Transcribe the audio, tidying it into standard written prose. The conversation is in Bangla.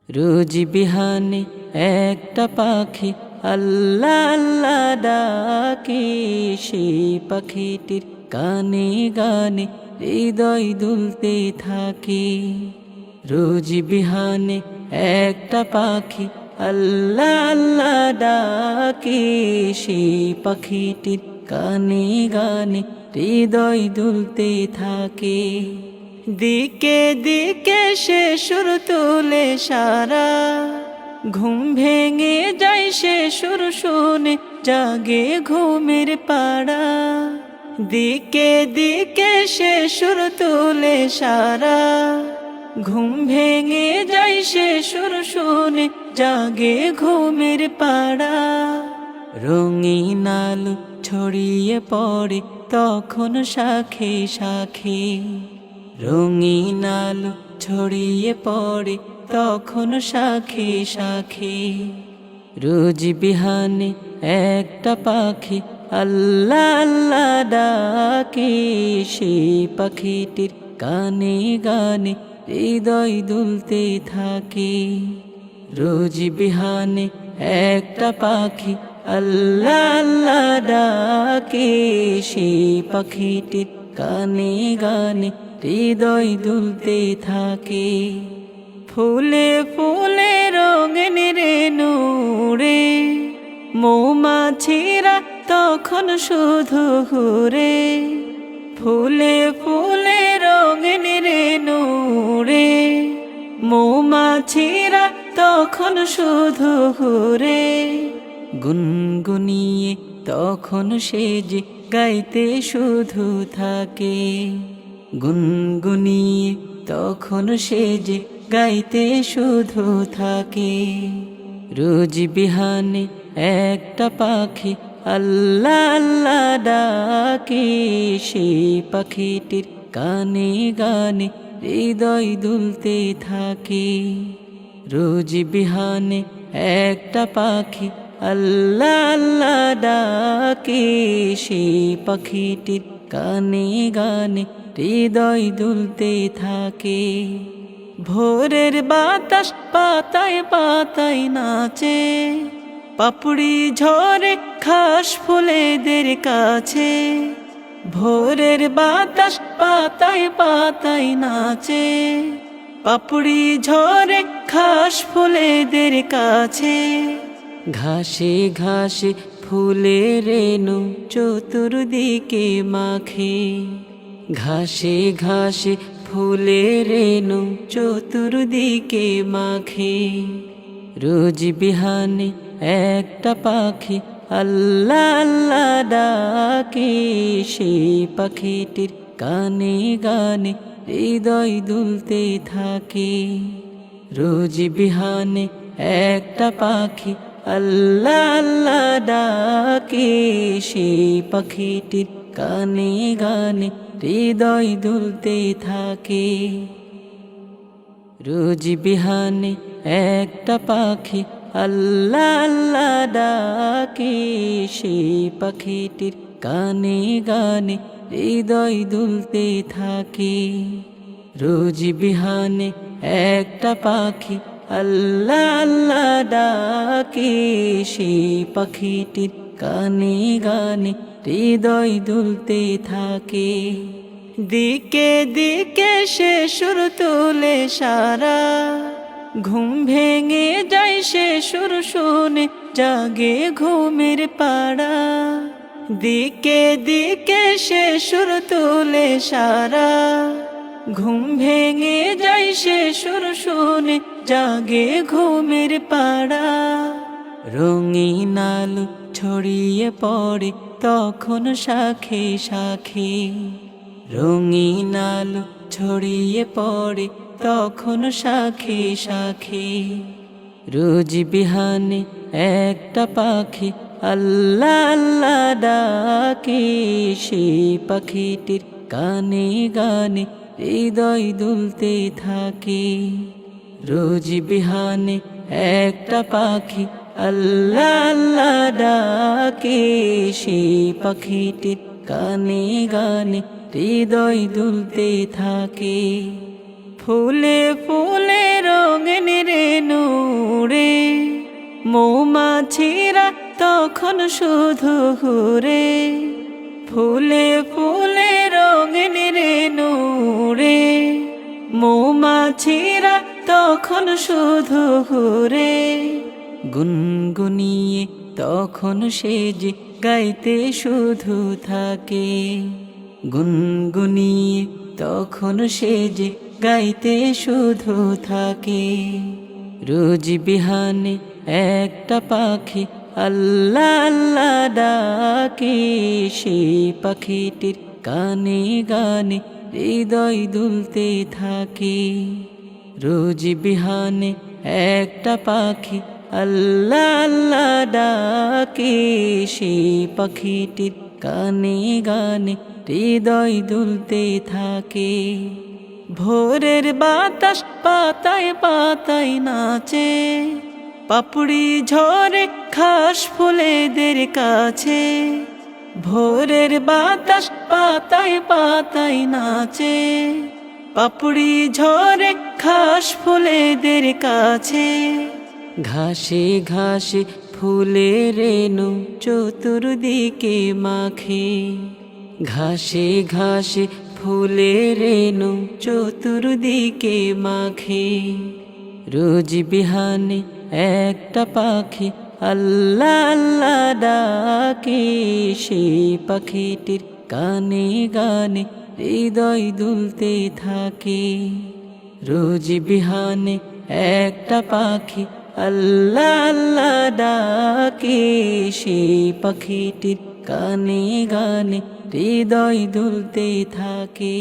রোজ বিহানে একটা পাখি আল্লাহ আল্লাহ ডাকে, সেই পাখিটির গানে গানে হৃদয় দুলতে থাকে। রোজ বিহানে একটা পাখি আল্লাহ আল্লাহ ডাকে, সেই পাখিটির গানে গানে হৃদয় দুলতে থাকে। দিকে দিকে সে সুর তোলে সারা, ঘুম ভেঙে যায় সে সুর শুনে জাগে ঘুমের পাড়া। দিকে দিকে সে সুর তোলে সারা, ঘুম ভেঙে যায় সে সুর শুনে জাগে ঘুমের পাড়া। রঙিন আলো ছড়িয়ে পড়ে তখন শাখে শাখে, রঙিন আলো ছড়িয়ে পড়ে তখন শাখে শাখে। রোজ বিহানে একটা পাখি আল্লাহ আল্লাহ ডাকে, সেই পাখিটির গানে গানে হৃদয় দুলতে থাকে। রোজ বিহানে একটা পাখি আল্লাহ আল্লাহ ডাকে, সেই পাখিটির গানে গানে হৃদয় দুলতে থাকে। ফুলে ফুলে রঙিন রেণুরে মৌমাছিরা তখন শুধু ঘুরে। ফুলে ফুলে রঙিন রেণুরে মৌমাছিরা তখন শুধু ঘুরে। গুনগুনিয়ে তখন সে যে গাইতে শুধু থাকে, গুনগুনিয়ে তখন সে যে গাইতে শুধু থাকে। রোজ বিহানে একটা পাখি আল্লাহ আল্লাহ ডাকে, সেই পাখিটির গানে গানে হৃদয় দুলতে থাকে। রোজ বিহানে একটা পাখি আল্লাহ আল্লাহ ডাকে, সেই পাখিটির গানে গানে হৃদয় দুলতে থাকে। ভোরের বাতাস পাতায় পাতায় নাচে, পাপড়ি ঝরে ঘাস ফুলেদের কাছে। ভোরের বাতাস পাতায় পাতায় নাচে, পাপড়ি ঝরে ঘাস ফুলেদের কাছে। ঘাসে ঘাসে ফুলের রেণু চতুর্দিকে মাখে, ঘাসে ঘাসে ফুলের রেণু চতুর্দিকে মাখে। রোজ বিহানে একটা পাখি আল্লাহ আল্লাহ ডাকে, সেই পাখিটির গানে গানে হৃদয় দুলতে থাকে। রোজ বিহানে একটা পাখি আল্লাহ আল্লাহ ডাকে, সেই পাখিটির গানে গানে হৃদয় দুলতে থাকে। রোজ বিহানে একটা পাখি আল্লাহ আল্লাহ ডাকে, সেই পাখিটির গানে গানে হৃদয় দুলতে থাকে। রোজ বিহানে একটা পাখি আল্লাহ আল্লাহ ডাকে, সেই পাখিটির গানে গানে হৃদয় দুলতে থাকে। দিকে দিকে সে সুর তোলে সারা, ঘুম ভেঙে যায় সে সুর শুনে জাগে ঘুমের পাড়া। দিকে দিকে সে সুর তোলে সারা, ঘুম ভেঙে যায় সে সুর শুনে জাগে ঘুমের পাড়া। রঙিন আলো ছড়িয়ে পড়ে তখন শাখে শাখে, রঙিন আলো ছড়িয়ে পড়ে তখন শাখে শাখে। রোজ বিহানে একটা পাখি আল্লাহ আল্লাহ ডাকে, সেই পাখিটির গানে গানে হৃদয় দুলতে থাকে। রোজ বিহানে একটা পাখি আল্লাহ আল্লাহ ডাকে, সেই পাখিটির গানে গানে হৃদয় দুলতে থাকে। ফুলে ফুলে রঙিন রেণু মৌমাছিরা তখন শুধু ঘুরে, ফুলে ফুলে রঙিন রেণু উড়ে। মৌমাছিরা তখন শুধু ঘুরে, গুনগুনিয়ে তখন সে যে গাইতে শুধু থাকে। গুনগুনিয়ে তখন সে যে গাইতে শুধু থাকে। রোজ বিহানে একটা পাখি আল্লাহ আল্লাহ ডাকে, সেই পাখিটির গানে গানে হৃদয় দুলতে থাকে। রোজ বিহানে একটা পাখি আল্লাহ আল্লাহ ডাকে, সেই পাখিটির গানে গানে হৃদয় দুলতে থাকে। ভোরের বাতাস পাতায় পাতায় নাচে, পাপড়ি ঝরে ঘাস ফুলেদের কাছে। ভোরের বাতাস পাতায় পাতায় নাচে, পাপড়ি ঝরে ঘাস ফুলেদের কাছে। ঘাসে ঘাসে ফুলের রেণু চতুর্দিকে মাখে, ঘাসে ঘাসে ফুলের রেণু চতুর্দিকে মাখে। রোজ বিহানে একটা পাখি আল্লাহ আল্লাহ ডাকে, সেই পাখিটির গানে গানে হৃদয় দুলতে থাকে। রোজ বিহানে একটা পাখি আল্লাহ আল্লাহ ডাকে, সেই পাখিটির গানে গানে হৃদয় দুলতে থাকে।